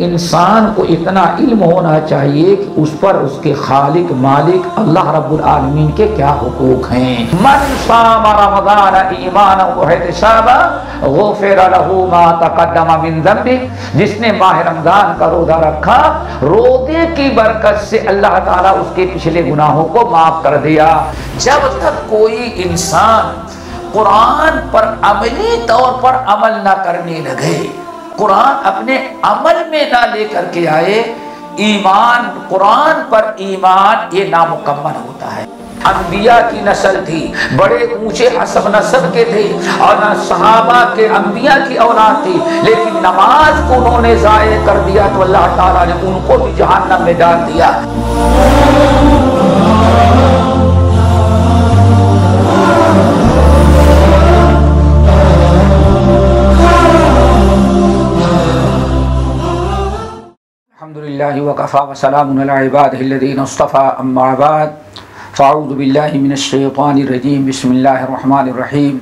इंसान को इतना इल्म होना चाहिए कि उस पर उसके खालिक मालिक अल्लाह रब्बुल आलमीन के क्या हुकूक हैं। मन साम रमज़ान ईमानन व इहतिसाबन गुफ़िर लहू मा तक़द्दम मिन ज़ंबि, जिसने माह रमज़ान का रोज़ा रखा, रोज़े की बरकत से अल्लाह ताला उसके पिछले गुनाहों को माफ़ कर दिया। जब तक कोई इंसान कुरान पर अमली तौर पर अमल ना करने लगे, कुरान अपने अमल में ना लेकर के आए, ईमान कुरान पर ईमान ये नामुकम्मल होता है। अंबिया की नस्ल थी, बड़े ऊंचे हसब नस्ब के थे और न सहाबा के अंबिया की औलाद थी, लेकिन नमाज को उन्होंने ज़ाये कर दिया तो अल्लाह ताला ने उनको भी जहन्नम में डाल दिया। अल्हम्दुलिल्लाहि व कफ़ा व सलामुन अला इबादिहिल्लज़ीना इस्तफ़ा अम्मा बाद फ़अऊज़ु बिल्लाहि मिनश्शैतानिर रजीम बिस्मिल्लाहिर रहमानिर रहीम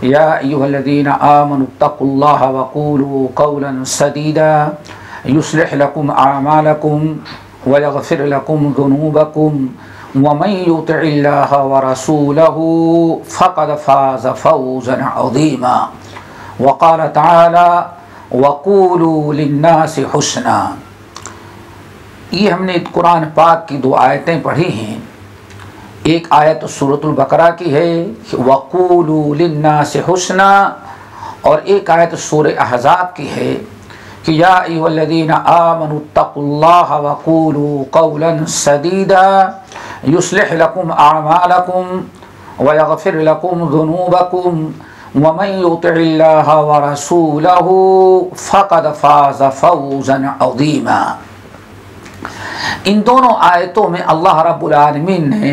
या अय्युहल्लज़ीना आमनुत्तक़ुल्लाह व क़ूलू क़ौलन सदीदा युस्लिह लकुम अअमालकुम व यग़फ़िर लकुम ज़ुनूबकुम व मन युतिइल्लाह व रसूलहू फ़क़द फ़ाज़ फ़ौज़न अज़ीमा व क़ाल तआला व क़ूलू लिन्नासि हुस्ना। ये हमने कुरान पाक की दो आयतें पढ़ी हैं। एक आयत सूरतुल बकरा की है वक़ूलू लिन्नासि हुस्ना, और एक आयत सूरह अहज़ाब की है कि या अय्युहल्लज़ीना आमनुत्तक़ुल्लाह व क़ूलू क़ौलन सदीदा युस्लिह लकुम अअमालकुम व यग़फ़िर लकुम ज़ुनूबकुम व मन युतिइल्लाह व रसूलहू फ़क़द फ़ाज़ फ़ौज़न अज़ीमा। इन दोनों आयतों में अल्लाह रब्बुल आलमीन ने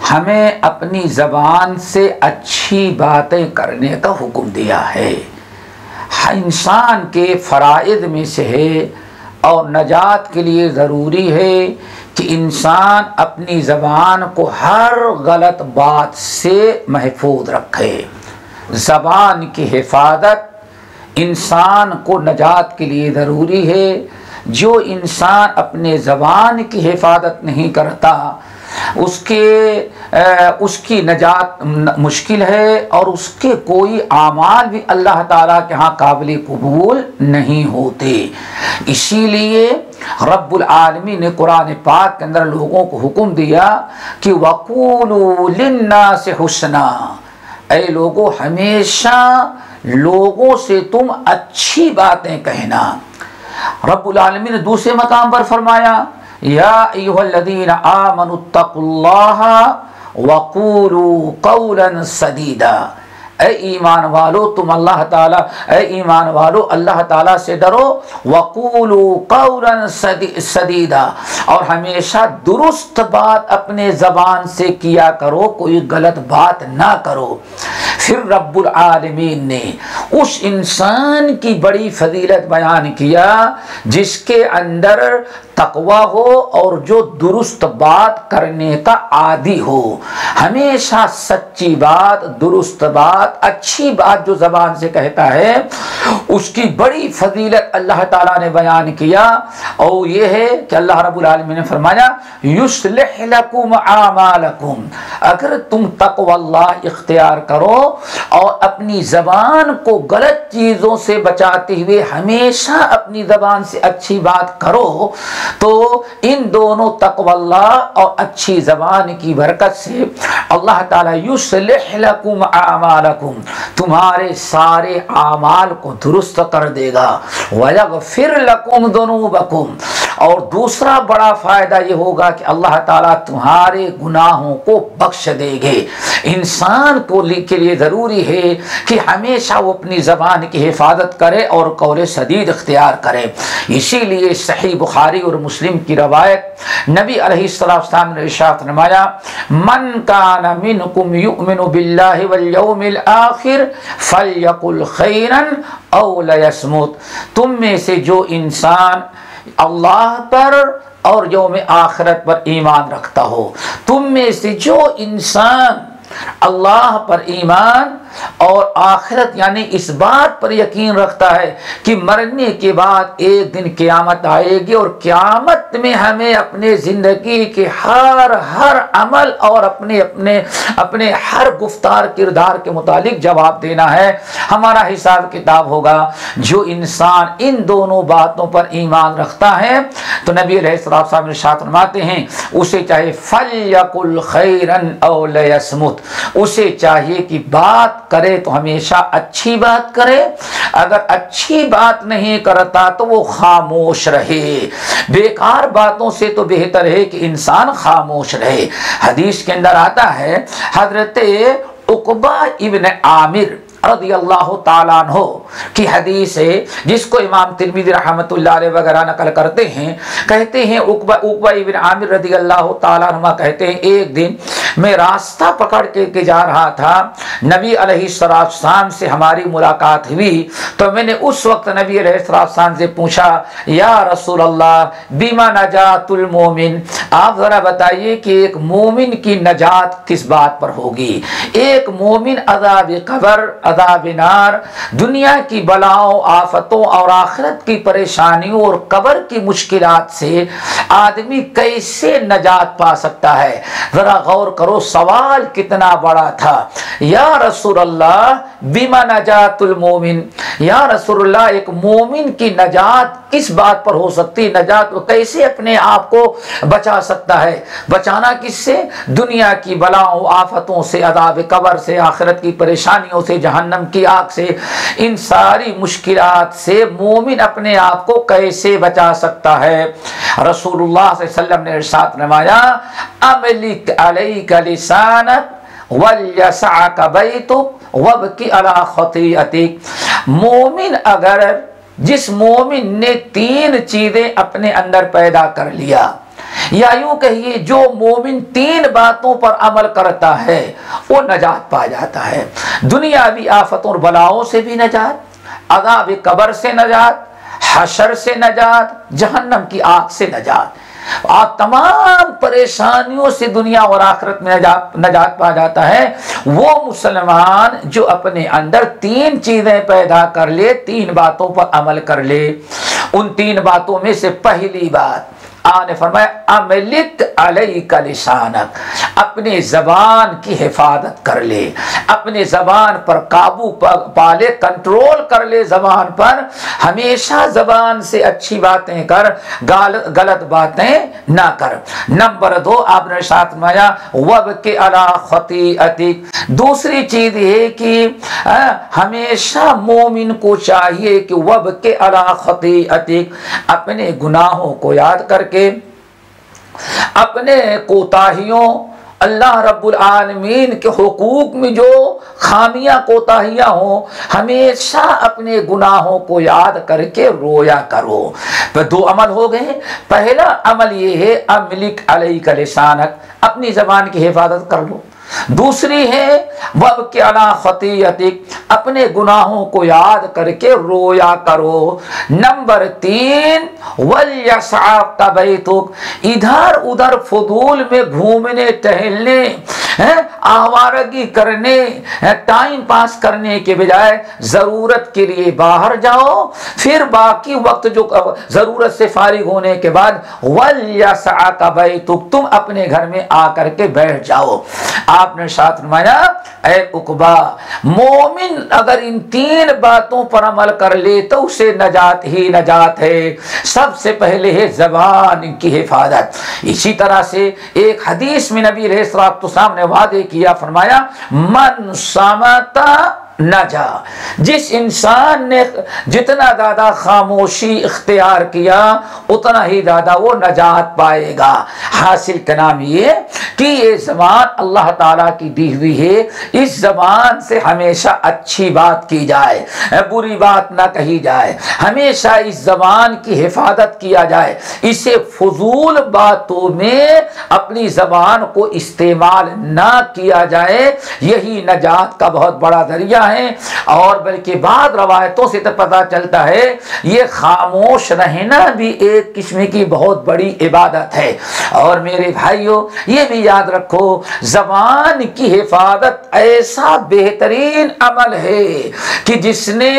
हमें अपनी ज़बान से अच्छी बातें करने का हुक्म दिया है। इंसान के फ़राइज़ में से है और नजात के लिए ज़रूरी है कि इंसान अपनी ज़बान को हर गलत बात से महफूज रखे। ज़बान की हिफाजत इंसान को नजात के लिए ज़रूरी है। जो इंसान अपने ज़बान की हिफाजत नहीं करता उसकी नजात मुश्किल है और उसके कोई आमाल भी अल्लाह ताला के यहाँ काबिल कबूल नहीं होते। इसीलिए रब्बुल आलमीन ने कुरान पाक के अंदर लोगों को हुक्म दिया कि वक़ूलू लिन्नासि हुस्ना, ऐ लोगों हमेशा लोगों से तुम अच्छी बातें कहना। रब्बुल आलमीन ने दूसरे मकाम पर फरमाया या अय्युहल्लज़ीना आमनुत्तक़ुल्लाह व क़ूलू क़ौलन सदीदा, ऐ ईमान वालो तुम अल्लाह ताला, ऐ ईमान वालो अल्लाह ताला से डरो, वक़ूलू क़ौलन सदीदा, और हमेशा दुरुस्त बात अपने ज़बान से किया करो, कोई गलत बात ना करो। फिर रब्बुल आलमीन ने उस इंसान की बड़ी फजीलत बयान किया जिसके अंदर तकवा हो और जो दुरुस्त बात करने का आदी हो। हमेशा सच्ची बात, दुरुस्त बात, अच्छी बात जो ज़बान से कहता है उसकी बड़ी फजीलत अल्लाह ताला ने बयान किया। और ये है कि अल्लाह रब्बुल आलमीन ने फरमाया युस्लिह लकुम अमालकुम, अगर तुम तक़वल्लाह इख्तियार करो और अपनी ज़बान को गलत चीज़ों से बचाते हुए हमेशा अपनी ज़बान से अच्छी बात करो, तो इन दोनों तक़वल्लाह और अच्छी ज़बान की बरकत से अल्लाह ताला युस्लिह लकुम अमालकुम, तुम्हारे सारे आमाल को दुरुस्त कर देगा। व यग़फ़िर लकुम ज़ुनूबकुम, और दूसरा बड़ा फ़ायदा ये होगा कि अल्लाह ताला तुम्हारे गुनाहों को बख्श देंगे। इंसान को के लिए ज़रूरी है कि हमेशा वो अपनी ज़बान की हिफाजत करे और कौल सदीद इख्तियार करे। इसीलिए सही बुखारी और मुस्लिम की रवायत नबी अलैहिस्सलाम ने इरशाद फरमाया मन कान मिनकुम युमिनु बिल्लाहि वल यौमिल आखिर फलयकुल खैरन औ लयस्मुत, तुम में से जो इंसान अल्लाह पर और यौम आखिरत पर ईमान रखता हो, तुम में से जो इंसान अल्लाह पर ईमान और आखिरत यानी इस बात पर यकीन रखता है कि मरने के बाद एक दिन क़यामत आएगी और क़यामत में हमें अपने ज़िंदगी के हर अमल और अपने हर गुफ्तार किरदार के मुतालिक जवाब देना है, हमारा हिसाब किताब होगा। जो इंसान इन दोनों बातों पर ईमान रखता है तो नबी अलैहिस्सलाम साहब इरशाद फरमाते हैं उसे चाहे फल्यकुल खैरन औ लयस्मुत, उसे चाहिए कि बात करे तो हमेशा अच्छी बात करे, अगर अच्छी बात नहीं करता तो वो खामोश रहे। बेकार बातों से तो बेहतर है कि इंसान खामोश रहे। हदीस के अंदर आता है हजरत उक़बा इब्न आमिर रज़ियल्लाहु ताला अन्हु की हदीस है, जिसको इमाम तिर्मिज़ी रहमतुल्लाह अलैहि वगैरह नकल करते हैं। कहते हैं उक़बा इब्न आमिर रज़ियल्लाहु ताला अन्हु कहते हैं एक दिन मैं रास्ता पकड़ के जा रहा था, नबी अलैहिस्सलाम से हमारी मुलाकात हुई तो मैंने उस वक्त नबी अलैहिस्सलाम से पूछा या रसूल अल्लाह बिमा नजातुल मोमिन, आप ज़रा बताइए कि एक मोमिन की नजात किस बात पर होगी। एक मोमिन अज़ाब कब्र, अज़ाब नार, दुनिया की बलाओं आफतों और आखिरत की परेशानियों और कब्र की मुश्किलात से आदमी कैसे नजात पा सकता है। ज़रा गौर करो सवाल कितना बड़ा था। या रसूल अल्लाह बिमा नजातुल मोमिन, या रसूल अल्लाह एक मोमिन की नजात किस बात पर हो सकती, नजात वो कैसे अपने आप को बचा सकता है। बचाना किससे? दुनिया की बलाओं आफतों से, अज़ाब कब्र से, आखिरत की परेशानियों से, जहन्नम की आग से, इन सारी मुश्किलात से मोमिन अपने आप को कैसे बचा सकता है। रसूलुल्लाह सल्लल्लाहु अलैहि वसल्लम ने इरशाद फरमाया अमलिक अलैका लिसानक वल्यसअक बैतुक वबकी अला खतीअतिक। मोमिन अगर जिस मोमिन ने तीन चीजें अपने अंदर पैदा कर लिया, या यूं कहिए जो मोमिन तीन बातों पर अमल करता है वो नजात पा जाता है। दुनियावी आफतों और बलाओं से भी नजात, अज़ाब कब्र से नजात, हशर से नजात, जहन्नम की आग से नजात। आप तमाम परेशानियों से दुनिया और आखिरत में नजात पा जाता है वो मुसलमान जो अपने अंदर तीन चीजें पैदा कर ले, तीन बातों पर अमल कर ले। उन तीन बातों में से पहली बात आपने फरमाया अमलिक अलैका लिसानक, अपने जबान की हिफाजत कर ले, अपने जबान पर काबू पाले, कंट्रोल कर ले जबान पर। हमेशा जबान से अच्छी बातें कर, गलत बातें ना कर। नंबर 2 आपने साथ फरमाया वबकी अला खतीअतिक। दूसरी चीज है कि हमेशा मोमिन को चाहिए कि वबकी अला खतीअतिक, अपने गुनाहों को याद करके, अपने कोताहियों, अल्लाह रब्बुल आलमीन के हुकूक में जो खामियां कोताहियां हो, हमेशा अपने गुनाहों को याद करके रोया करो। तो 2 अमल हो गए। पहला अमल ये है अमलिक अलैका लिसानक, अपनी जबान की हिफाजत कर लो। दूसरी है वबकी अला खतीअतिक, अपने गुनाहों को याद करके रोया करो। नंबर 3 वल्यसअक बैतुक, इधर उधर फजूल में घूमने टहलने, आवारगी करने, टाइम पास करने के बजाय जरूरत के लिए बाहर जाओ, फिर बाकी वक्त जो जरूरत से फारिग होने के बाद वल्यसअक बैतुक, तुम अपने घर में आकर के बैठ जाओ। आपने साथ फरमाया ऐ उक़बा, मोमिन अगर इन 3 बातों पर अमल कर ले तो उसे नजात ही नजात है। सबसे पहले है ज़बान की हिफाजत। इसी तरह से एक हदीस में नबी अलैहिस्सलाम ने वादे किया, फरमाया मन समता नजा, जिस इंसान ने जितना ज्यादा खामोशी इख्तियार किया उतना ही ज्यादा वो नजात पाएगा। हासिल का नाम ये कि ये ज़बान अल्लाह ताला की दी हुई है, इस ज़बान से हमेशा अच्छी बात की जाए, बुरी बात ना कही जाए, हमेशा इस ज़बान की हिफाजत किया जाए, इसे फजूल बातों में अपनी ज़बान को इस्तेमाल ना किया जाए। यही नजात का बहुत बड़ा जरिया है। और बल्कि बाद रवायतों से तो पता चलता है ये खामोश रहना भी एक किस्म की बहुत बड़ी इबादत है। और मेरे भाइयों ये भी याद रखो, ज़बान की हिफाजत ऐसा बेहतरीन अमल है कि जिसने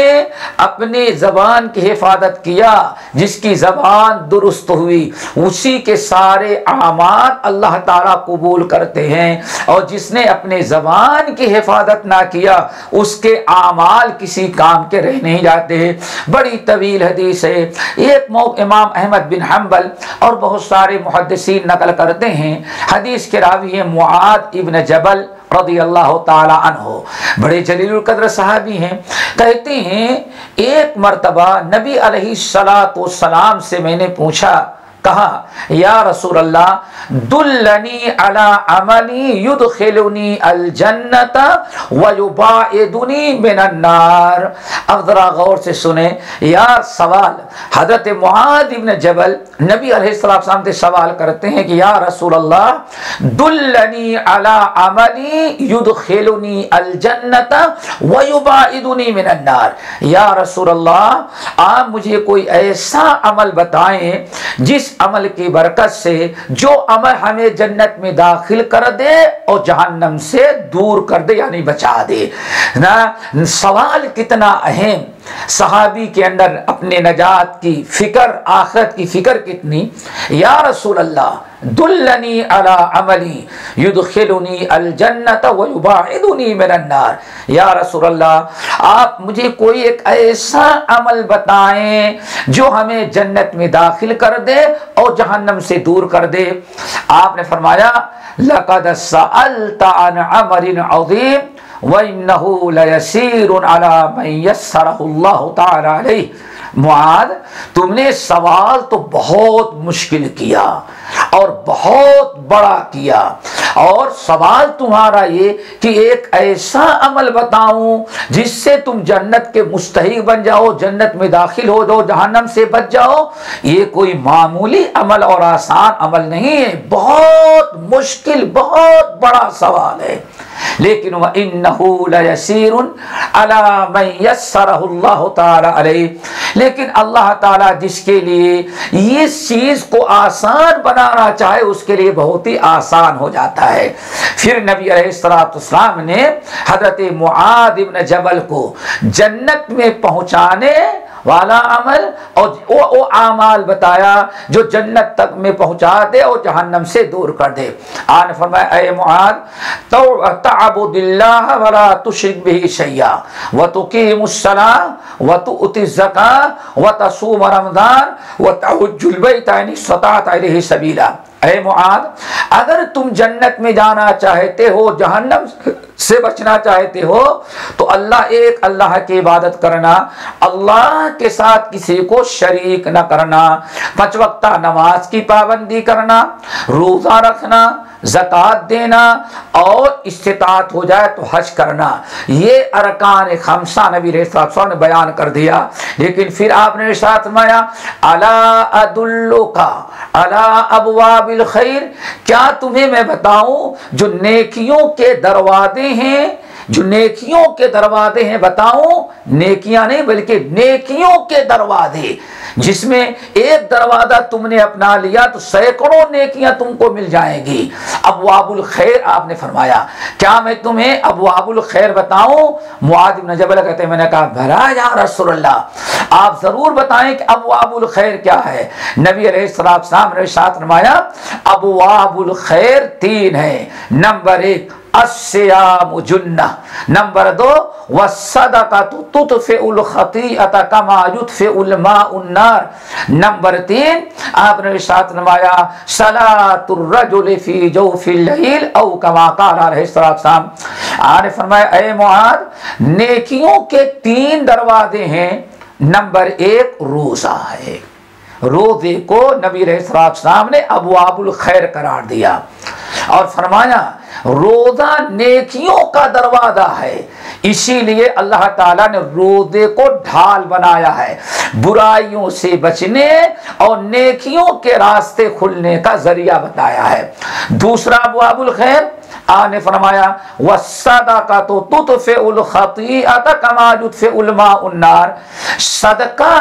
अपने ज़बान की हिफाजत किया, जिसकी ज़बान दुरुस्त हुई, उसी के सारे आमाल अल्लाह ताला कबूल करते हैं। और जिसने अपने ज़बान की हिफाजत ना किया, उसके आमाल किसी काम के रह नहीं जाते। बड़ी तवील हदीस है। एक इमाम अहमद बिन हम्बल और बहुत सारे मुहद्दिसीन नकल करते हैं। हदीस के रावी हैं मुआद इब्न जबल रज़ी अल्लाह ताला अन्हु, बड़े जलीलुल कद्र सहाबी हैं। कहते हैं एक मर्तबा नबी अलैहिस्सलातु वस्सलाम से मैंने पूछा, कहा या रसूल अल्लाह दुल्लनी अला अमली युदखिलुनी अल जन्नत व युबाइदुनी मिनन नार। अब जरा गौर से सुने यार, सवाल हजरत मुआद इब्न जबल नबी अलैहिस्सलाम से सवाल करते हैं कि या रसूल अल्लाह दुल्लनी अला अमली युदखिलुनी अल जन्नत व युबाइदुनी मिनन नार। या रसूल अल्लाह आप मुझे कोई ऐसा अमल बताएं जिस अमल की बरकत से जो अमल हमें जन्नत में दाखिल कर दे और जहन्नम से दूर कर दे, यानी बचा दे ना। सवाल कितना अहम, सहाबी के अंदर अपने नजात की फिक्र, आखिरत की फिक्र कितनी। या रसूल अल्लाह दुल्लनी अला अमली युदखिलुनी अल जन्नत व युबाइदुनी मिनन नार। या रसूल अल्लाह आप मुझे कोई एक ऐसा अमल बताएं जो हमें जन्नत में दाखिल कर दे और जहन्नम से दूर कर दे। आपने फरमाया लक़द सअल्ता अन अमरिन अज़ीम व इन्नहु लयसीरुन अला मन यस्सरहुल्लाहु तआला अलैहि। मुआद, तुमने सवाल तो बहुत मुश्किल किया और बहुत बड़ा किया, और सवाल तुम्हारा ये कि एक ऐसा अमल बताऊं जिससे तुम जन्नत के मुस्तहिक बन जाओ, जन्नत में दाखिल हो जाओ, जहन्नम से बच जाओ। ये कोई मामूली अमल और आसान अमल नहीं है, बहुत मुश्किल, बहुत बड़ा सवाल है। लेकिन वह इन्नहु लयसीरुन अला मन यस्सरहुल्लाहु तआला अलैहि, लेकिन अल्लाह ताला जिसके लिए इस चीज को आसान बनाना चाहे उसके लिए बहुत ही आसान हो जाता है। फिर नबी अलैहिस्सलाम ने हजरत मुआद इब्न जबल को जन्नत में पहुंचाने वाला अमल और वो आमाल बताया जो जन्नत तक में पहुंचा दे और जहन्नम से दूर कर दे। आने फरमाया ऐ मुआद तअबुदिल्लाह वला तुश्रिक बिही शैया व तुकीमुस्सलाह व तुअतिज़ ज़कात व तसूम रमज़ान व तहुज्जुल बैत इन इस्तताअत इलैहि सबीला। ऐ मुआद, अगर तुम जन्नत में जाना चाहते हो, जहन्नम से बचना चाहते हो, तो अल्लाह की इबादत करना, अल्लाह के साथ किसी को शरीक न करना, 5 वक्ता नमाज की पाबंदी करना, रोजा रखना, ज़कात देना और इस्तिताअत हो जाए तो हज करना। ये अरकान खमसा नबी ने बयान कर दिया। लेकिन फिर आपने इरशाद फरमाया अला अदुल्लुका अला अबवाबिल खैर, क्या तुम्हें मैं बताऊं जो नेकियों के दरवाजे हैं, जो नेकियों के दरवाजे हैं, बताऊं, नेकियां नहीं बल्कि नेकियों के दरवाजे, जिसमें एक दरवाजा तुमने अपना लिया तो सैकड़ों नेकियां तुमको मिल जाएंगी। अबवाबुल खैर आपने फरमाया, क्या मैं तुम्हें अबवाबुल खैर बताऊं? मुआद इब्न जबल कहते हैं मैंने कहा भला या रसूल अल्लाह, आप जरूर बताएं कि अबवाबुल खैर क्या है। नबी अलैहिस्सलाम ने इरशाद फरमाया अबवाबुल खैर 3 है। नंबर 1 अस्सियाम जुन्ना, नंबर 2 वस्सदक़तु तुत्फ़िउल ख़तीअत कमा युत्फ़िउल माउन नार, नंबर 3 आपने इरशाद फरमाया सलातुर रजुल फी जौफ़िल लैल औ कमा क़ाल अलैहिस्सलाम। आपने फरमाया ऐ मुआद, नेकियों के 3 दरवाजे हैं। नंबर 1 रोज़ा है, रोजे को नबी अलैहिस्सलाम ने अबवाबुल खैर करार दिया और फरमाया रोजा नेकियों का दरवाजा है, इसीलिए अल्लाह ताला ने रोजे को ढाल बनाया है, बुराइयों से बचने और नेकियों के रास्ते खुलने का जरिया बताया है। दूसरा अबवाबुल खैर आपने फरमाया वस्सदक़तु तुत्फ़िउल ख़तीअत कमा युत्फ़िउल माउन नार, सदका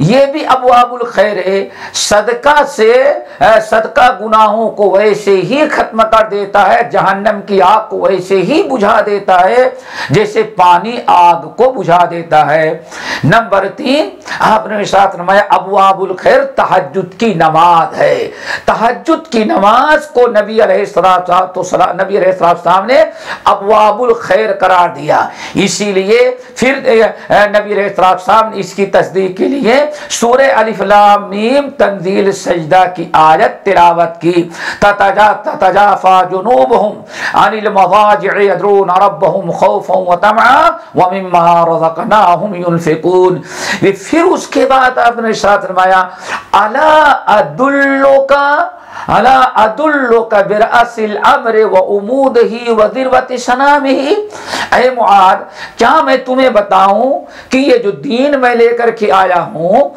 ये भी अबवाबुल खैर है। सदका से सदका गुनाहों को वैसे ही खत्म कर देता है, जहन्नम की आग को वैसे ही बुझा देता है जैसे पानी आग को बुझा देता है। नंबर 3 आपने साथ नमाया अबवाबुल खैर तहज्जुद की नमाज है। तहज्जुद की नमाज को नबी अलैहिस्सलाम ने अबवाबुल खैर करार दिया। इसीलिए फिर नबी अलैहिस्सलाम ने इसकी तस्दीक के लिए सूरह अलिफ लाम मीम तंजील सजदा की आयत तिलावत की। ततजाफा जुनूबहुम अनिल मवाजि'i यदरून रब्बहुम खौफन व तमअन व मिम्मा रज़क़नाहुम युनफिकून। फिर उसके बाद आपने इरशाद फरमाया अला अदुल्लुका बिरअसिल अम्र व उमूदिही व ज़िरवति सनामिही। ऐ मुआद, क्या मैं तुम्हें बताऊं कि ये जो दीन मैं लेकर के आया हूं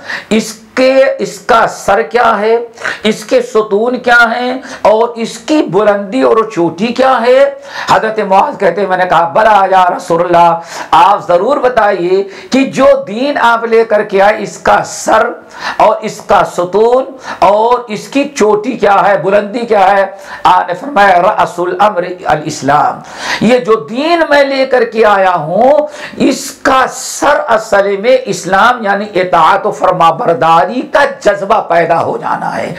इसका सर क्या है, इसके सुतून क्या हैं और इसकी बुलंदी और चोटी क्या है। हजरत मुआज़ कहते हैं मैंने कहा बला या रसूलल्लाह, आप जरूर बताइए कि जो दीन आप लेकर के आए इसका सर और इसका सुतून और इसकी चोटी क्या है, बुलंदी क्या है। आपने फरमाया रअसुल अम्र अल इस्लाम, ये जो दीन मैं लेकर के आया हूं इसका सर असल में इस्लाम यानी इताअत और फरमाबरदारी का जज्बा पैदा हो जाना है।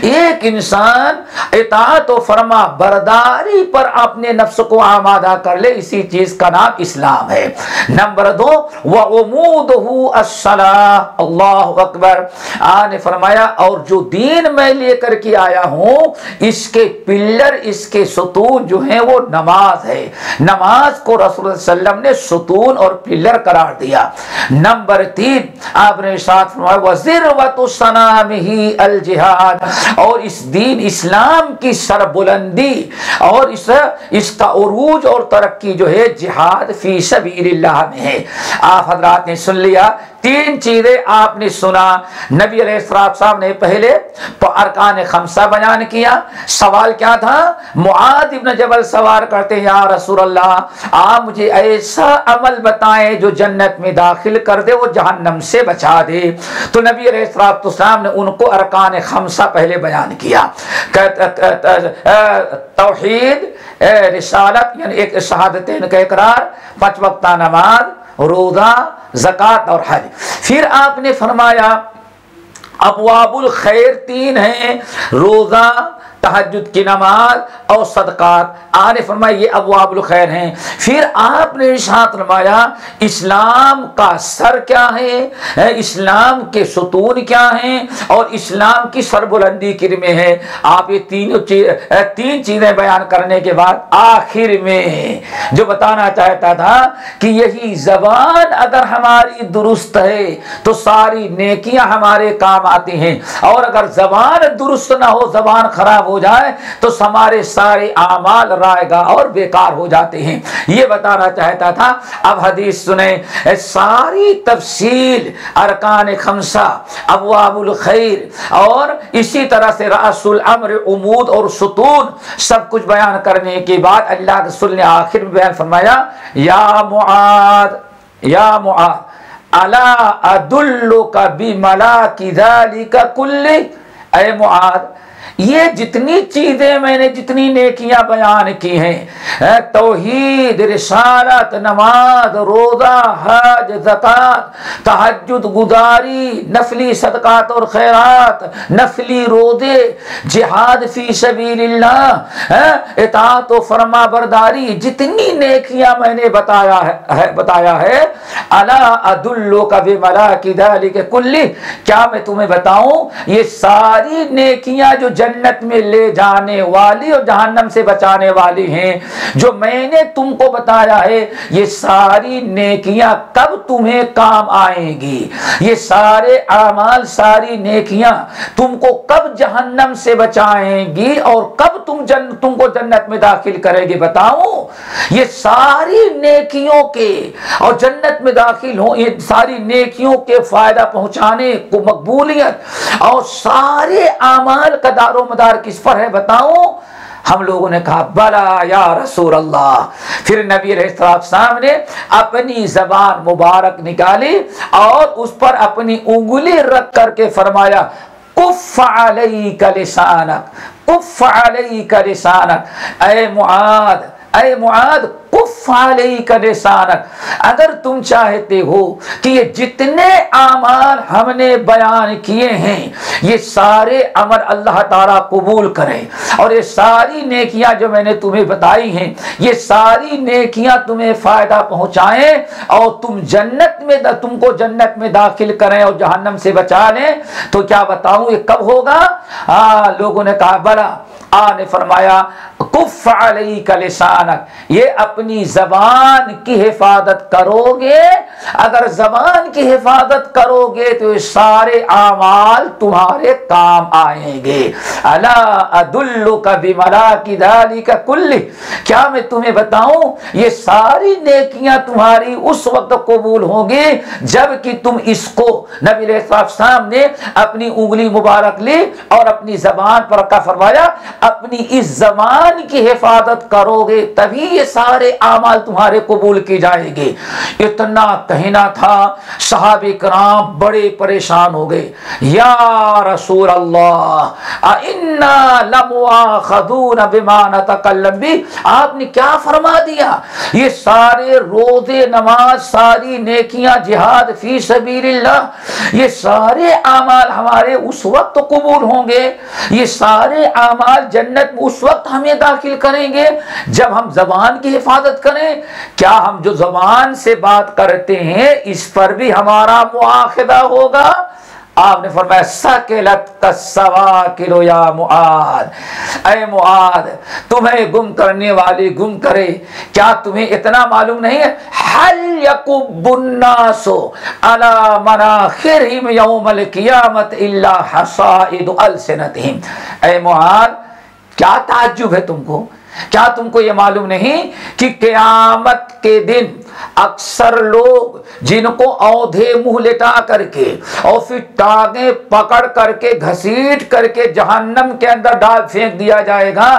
एक इंसान इताअत और फरमाबरदारी पर अपने नफ्स को आमादा कर ले, इसी चीज का नाम इस्लाम है। नंबर 2 व उमूदहु अस्सलाह, अल्लाहु अकबर। आपने फरमाया और जो दीन मैं लेकर के आया हूं इसके पिल्लर, इसके सुतून जो हैं वो नमाज है। नमाज को रसूल सल्लम ने सुतून और पिल्लर करार दिया। नंबर 3 आपने इरशाद फरमाया वज़िरवतुस्सनामिही अल जिहाद, और इस दीन इस्लाम की सरबुलंदी और इसका उरूज और तरक्की जो है जिहाद फी सबीलिल्लाह में है। आप हजरात ने सुन लिया, 3 चीजें आपने सुना। नबी अलैहिस्सलाम ने पहले अरकान खमसा बयान किया। सवाल क्या था, मुआद इब्न जबल सवाल करते हैं या रसूल अल्लाह आप मुझे ऐसा अमल बताएं जो जन्नत में दाखिल कर दे, वो जहन्नम से बचा दे। तो नबी अलैहिस्सलाम ने उनको अरकान खमसा पहले बयान किया। तौहीद, रिसालत यानी एक शहादतैन का इकरार, 5 वक्ता नमाज, रोजा, ज़कात और हज। फिर आपने फरमाया अबवाबुल खैर 3 हैं, रोजा, तहज्जुद की नमाज और सदकात। आपने फरमाया ये अबवाबुल खैर हैं। फिर आपने इरशाद फरमाया इस्लाम का सर क्या है, इस्लाम के सुतून क्या हैं और इस्लाम की सरबुलंदी किरमें है। आप ये 3 चीजें बयान करने के बाद आखिर में जो बताना चाहता था कि यही जबान अगर हमारी दुरुस्त है तो सारी नेकियां हमारे काम आती हैं, और अगर जबान दुरुस्त ना हो, जबान खराब हो जाए तो हमारे सारे आमाल रायगा और बेकार हो जाते हैं। ये बताना चाहता था। अब हदीस सुने, सारी तफसील अरकान खमसा, अबवाबुल खैर और इसी तरह से रअसुल अम्र, उमूद और सुतून सब कुछ बयान करने के बाद अल्लाह के रसूल ने आखिर में बयान फरमाया या मुआद अला अदुल्लुका बिमलाकी ज़ालिका कुल्ली। ऐ मुआद, ये जितनी चीजें मैंने जितनी नेकियां बयान की हैं, तौहीद, रिसालत, नमाज, रोजा, हज, ज़कात, तहज्जुद गुजारी, नफली सदकात और खैरात, नफली रोजे, जिहाद फी सबीलिल्लाह, इताअत और फरमाबरदारी, जितनी नेकियां मैंने बताया है अला अदुल्लुका बिमलाकी ज़ालिका कुल्ली, क्या मैं तुम्हें बताऊं ये सारी नेकियां जो जन्नत में ले जाने वाली और जहन्नम से बचाने वाली हैं, जो मैंने तुमको बताया है, ये सारी नेकियां कब तुम्हें काम आएंगी, ये सारे आमाल, सारी नेकियां तुमको कब जहन्नम से बचाएंगी और कब तुमको जन्नत में दाखिल करेगी। बताओ, ये सारी नेकियों के और जन्नत में दाखिल हो, ये सारी नेकियों के फायदा पहुंचाने को, मकबूलियत और सारे आमाल का दारो मदार किस पर है बताओ। हम लोगों ने कहा बला या रसूल अल्लाह। फिर नबी अलैहिस्सलाम ने अपनी ज़बान मुबारक निकाली और उस पर अपनी उंगली रख करके फरमाया कुफ़ अलैका लिसानक, कुफ़ अलैका लिसानक, ऐ मुआद कुफ़ अलैका लिसानक। अगर तुम चाहते हो कि ये जितने आमाल हमने बयान किए हैं ये सारे अमल अल्लाह ताला कबूल करें और ये सारी नेकियां जो मैंने तुम्हें बताई हैं ये सारी नेकियां तुम्हें फायदा पहुंचाएं और तुमको जन्नत में दाखिल करें और जहन्नम से बचा लें, तो क्या बताऊं ये कब होगा? लोगों ने कहा बला। ने फरमाया कुफ़ अलैका लिसानक, ये अपनी जबान की हिफाजत करोगे। अगर जबान की हिफाजत करोगे तो ये सारे आमाल तुम्हारे काम आएंगे। अला अदुल्लुका बिमलाकी ज़ालिका कुल्ली, क्या मैं तुम्हें बताऊं ये सारी नेकियां तुम्हारी उस वक्त कबूल होंगी जबकि तुम इसको, नबी अलैहिस्सलाम ने अपनी उंगली मुबारक ली और अपनी जबान पर रखा, फरमाया अपनी इस जबान की हिफाजत करोगे तभी ये सारे आमाल तुम्हारे कबूल की जाएंगे। इतना कहना था, सहाबे कराम बड़े परेशान हो गए। या रसूल अल्लाह इन्ना लमुआखज़ून बिमा नतकल्लम बि, आपने क्या फरमा दिया? ये सारे रोजे, नमाज, सारी नेकियां, जिहाद फी सबीलिल्लाह, ये सारे आमाल हमारे उस वक्त कबूल होंगे, ये सारे आमाल जन्नत में उस वक्त हमें दाखिल करेंगे जब हम जबान की हिफाजत करें। क्या हम जो जबान से बात करते हैं इस पर भी हमारा मुआखदा होगा? आपने फरमाया सकिलत कसवाकिलो या मुआद, ऐ मुआद तुम्हें गुम करने वाले गुम करे, क्या तुम्हें इतना मालूम नहीं है? हल यकुब्बुन्नासु अला मनाखिरहिम यौमल क़ियामत इल्ला हसाइदु अलसिनतिहिम। ऐ मुआद क्या ताज्जुब है तुमको? क्या तुमको ये मालूम नहीं कि क़यामत के दिन अक्सर लोग जिनको औंधे मुंह लेटा करके और फिर टांगे पकड़ करके घसीट करके जहन्नम के अंदर डाल फेंक दिया जाएगा,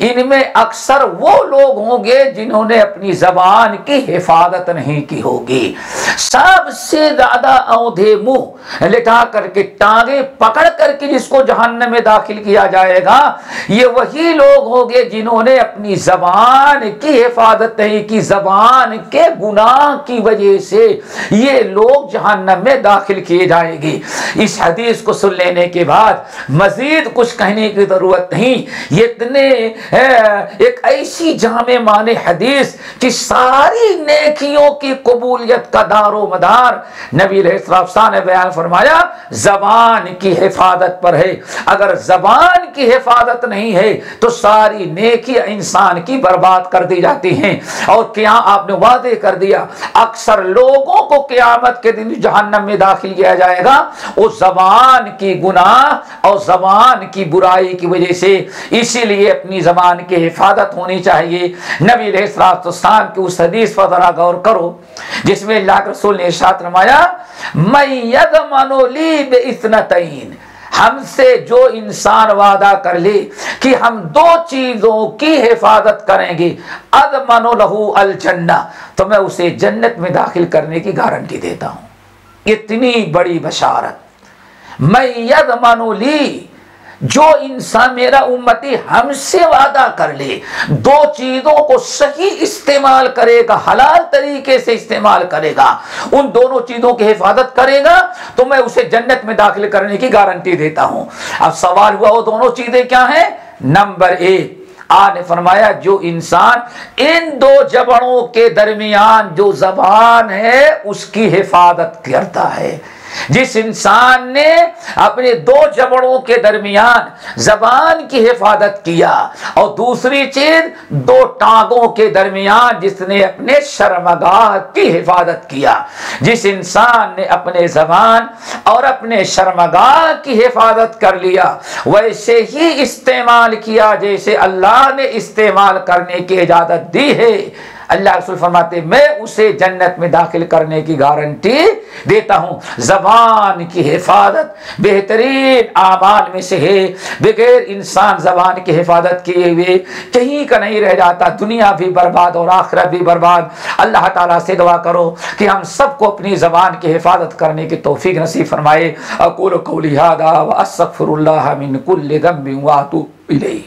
इनमें अक्सर वो लोग होंगे जिन्होंने अपनी जबान की हिफाजत नहीं की होगी। सबसे ज्यादा औंधे मुंह लेटा करके टांगे पकड़ करके जिसको जहन्नम में दाखिल किया जाएगा, ये वही लोग होंगे जिन्होंने अपनी जबान की हिफाजत नहीं की। जबान के गुनाह की वजह से ये लोग जहन्नम में दाखिल किए जाएंगे। इस हदीस को सुन लेने के बाद मजीद कुछ कहने की जरूरत नहीं। ये इतने एक ऐसी जामे माने हदीस कि सारी नेकियों की कबूलियत का दारो मदार नबी अलैहिस्सलाम ने बयान फरमाया जबान की हिफाजत पर है। अगर जबान की हिफाजत नहीं है तो सारी नेकियां इंसान की बर्बाद कर दी जाती हैं। और क्या आपने वादे कर दिया अक्सर लोगों को क़यामत के दिन जहन्नम में दाखिल किया जाएगा वो जबान की गुनाह और जबान की बुराई की वजह से। इसीलिए अपनी जबान की हिफाजत होनी चाहिए। नबी अलैहिस्सलाम की उस हदीस पर जरा गौर करो जिसमें अल्लाह के रसूल ने इरशाद फरमाया मैं यदमनु ली बिइस्नतैन, हमसे जो इंसान वादा कर ले कि हम दो चीजों की हिफाजत करेंगे, अदमनु लहू अल जन्ना, तो मैं उसे जन्नत में दाखिल करने की गारंटी देता हूं। इतनी बड़ी बशारत। मैं यदमनु ली, जो इंसान मेरा उम्मती हमसे वादा कर ले, दो चीजों को सही इस्तेमाल करेगा, हलाल तरीके से इस्तेमाल करेगा, उन दोनों चीजों की हिफाजत करेगा तो मैं उसे जन्नत में दाखिल करने की गारंटी देता हूं। अब सवाल हुआ वो दोनों चीजें क्या हैं? नंबर एक, आपने फरमाया जो इंसान इन दो जबड़ों के दरमियान जो जबान है उसकी हिफाजत करता है, जिस इंसान ने अपने दो जबड़ों के दरमियान जबान की हिफाजत किया और दूसरी चीज दो टांगों के दरमियान जिसने अपने शर्मगाह की हिफाजत किया, जिस इंसान ने अपने जबान और अपने शर्मगाह की हिफाजत कर लिया वैसे ही इस्तेमाल किया जैसे अल्लाह ने इस्तेमाल करने की इजाजत दी है। अल्लाह रसूल फरमाते मैं उसे जन्नत में दाखिल करने की गारंटी देता हूँ। ज़बान की हिफाजत बेहतरीन आमाल में से है। बगैर इंसान ज़बान की हिफाजत किए हुए कहीं का नहीं रह जाता, दुनिया भी बर्बाद और आखिरत भी बर्बाद। अल्लाह ताला से दुआ करो कि हम सबको अपनी ज़बान की हिफाजत करने की तौफीक नसीब फरमाए। अक़ूलु क़ौली हाज़ा व अस्तग़फ़िरुल्लाह मिन कुल्लि ज़ंबिन व अतूबु इलैह।